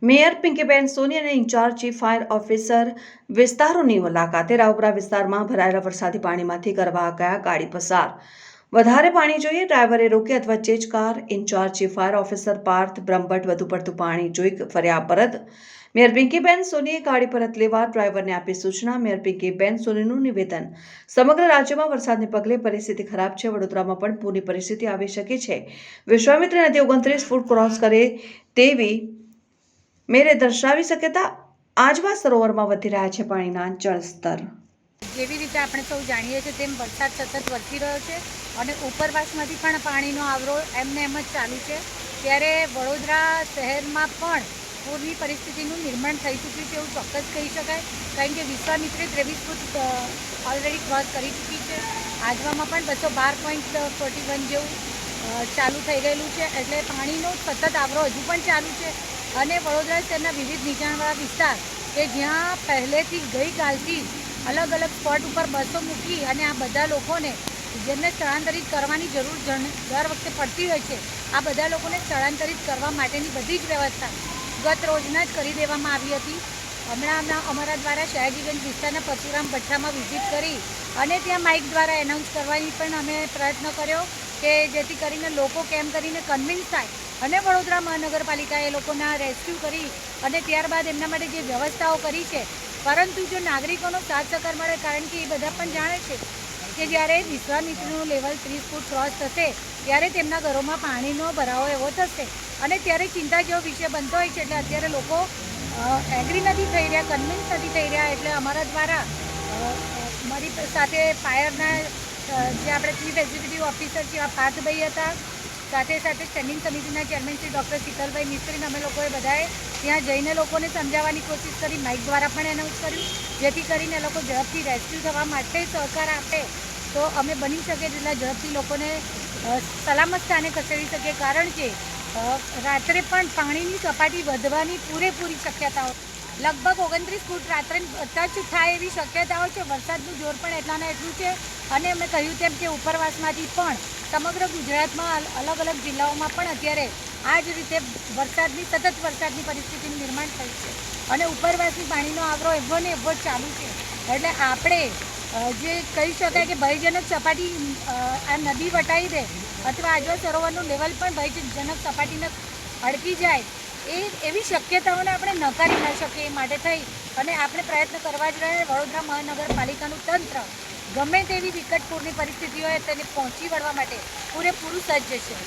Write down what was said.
Mayor Pinkiben સોની અને in charge chief fire officer વિસ્તારોની મુલાકાતે રાવપુરા વિસ્તારમાં ભરાયેલા વરસાદી પાણીમાંથી કરવા ગયા ગાડી પસાર વધારે પાણી જોઈએ ડ્રાઈવરે રોકી અથવા ચેજ car in-charge chief fire officer Parth Brahmbhatt વધુ પડતું પાણી જોઈ ફર્યા પરત મેયર પિંકીબેન સોનીએ ગાડી પરત લેવા ડ્રાઈવરને આપી સૂચના મેયર પિંકીબેન સોનીનું નિવેદન સમગ્ર રાજ્યમાં વરસાદને પગલે પરિસ્થિતિ ખરાબ છે વડોદરામાં પણ પૂરની પરિસ્થિતિ આવી શકે છે વિશ્વામિત્રી નદી 29 ફૂટ ક્રોસ કરે તેવી મેરે દર્શાવી શક્યતા આજવા સરોવરમાં વધી રહ્યા છે પાણીના જળસ્તર જેવી રીતે આપણે સૌ જાણીએ છીએ તેમ વરસાદ સતત વરસી રહ્યો છે અને ઉપરવાસમાંથી પણ પાણીનો આવરો એમને એમ જ ચાલુ છે ત્યારે વડોદરા શહેરમાં પણ પૂરની પરિસ્થિતિનું નિર્માણ થઈ ચૂક્યું છે એવું ચોક્કસ કહી શકાય કારણ કે વિશ્વામિત્રી 23 ફૂટ ઓલરેડી ક્રોસ કરી ચૂકી છે આજવામાં પણ 212.41 જેવું ચાલુ થઈ ગયેલું છે એટલે પાણીનો સતત આવરો હજુ પણ ચાલુ છે અને વડોદરા શહેરના વિવિધ નીચાણવાળા વિસ્તાર કે જ્યાં પહેલેથી ગઈકાલથી અલગ અલગ સ્પોટ ઉપર બસો મૂકી અને આ બધા લોકોને જેમને સ્થળાંતરિત કરવાની જરૂર દર વખતે પડતી હોય છે આ બધા લોકોને સ્થળાંતરિત કરવા માટેની બધી જ વ્યવસ્થા ગત રોજના જ કરી દેવામાં આવી હતી હમણાં અમારા દ્વારા શાયજીગંજ વિસ્તારના પરશુરામ ભઠ્ઠામાં વિઝિટ કરી અને ત્યાં માઇક દ્વારા એનાઉન્સ કરવાની પણ અમે પ્રયત્ન કર્યો કે જેથી કરીને લોકો કેમ કરીને કન્વિન્સ થાય અને વડોદરા મહાનગરપાલિકાએ લોકોના રેસ્ક્યુ કરી અને ત્યારબાદ એમના માટે જે વ્યવસ્થાઓ કરી છે પરંતુ જો નાગરિકોનો સાથ સહકાર મળે કારણ કે એ બધા પણ જાણે છે કે જ્યારે વિશ્વામિત્રીનું લેવલ 30 ફૂટ ક્રોસ થશે ત્યારે તેમના ઘરોમાં પાણીનો ભરાવો એવો થશે અને ત્યારે ચિંતા જેવો વિષય બનતો હોય છે એટલે અત્યારે લોકો એગ્રી નથી થઈ રહ્યા કન્વિન્સ નથી થઈ રહ્યા એટલે અમારા દ્વારા મારી સાથે ફાયરના જે આપણે ચીફ એક્ઝિક્યુટિવ ઓફિસર છે પાર્થભાઈ હતા સાથે સાથે સ્ટેન્ડિંગ સમિતિના ચેરમેન શ્રી ડૉક્ટર શીતલભાઈ મિસ્ત્રીને અમે લોકોએ બધાએ ત્યાં જઈને લોકોને સમજાવવાની કોશિશ કરી માઇક દ્વારા પણ એનાઉન્સ કર્યું જેથી કરીને લોકો ઝડપથી રેસ્ક્યુ થવા માટે સહકાર આપે તો અમે બની શકે તેટલા ઝડપથી લોકોને સલામત સ્થાને ખસેડી શકીએ કારણ કે રાત્રે પણ પાણીની સપાટી વધવાની પૂરેપૂરી શક્યતાઓ લગભગ 29 ફૂટ રાત્રે ટચ થાય એવી શક્યતાઓ છે વરસાદનું જોર પણ એટલાને એટલું છે અને અમે કહ્યું તેમ કે ઉપરવાસમાંથી પણ સમગ્ર ગુજરાતમાં અલગ અલગ જિલ્લાઓમાં પણ અત્યારે આ જ રીતે સતત વરસાદની પરિસ્થિતિનું નિર્માણ થયું છે અને ઉપરવાસની પાણીનો આવરો એવો ને એવો જ ચાલુ છે એટલે આપણે જે કહી શકાય કે ભયજનક સપાટી આ નદી વટાવી દે અથવા આજવા સરોવરનું લેવલ પણ ભયજનક સપાટીને અડકી જાય એવી શક્યતાઓને આપણે નકારી ન શકીએ એ માટે થઈ અને આપણે પ્રયત્ન કરવા જ રહે વડોદરા મહાનગરપાલિકાનું તંત્ર ગમે તેવી વિકટ પૂરની પરિસ્થિતિ હોય તેને પહોંચી વળવા માટે પૂરેપૂરું સજ્જ છે।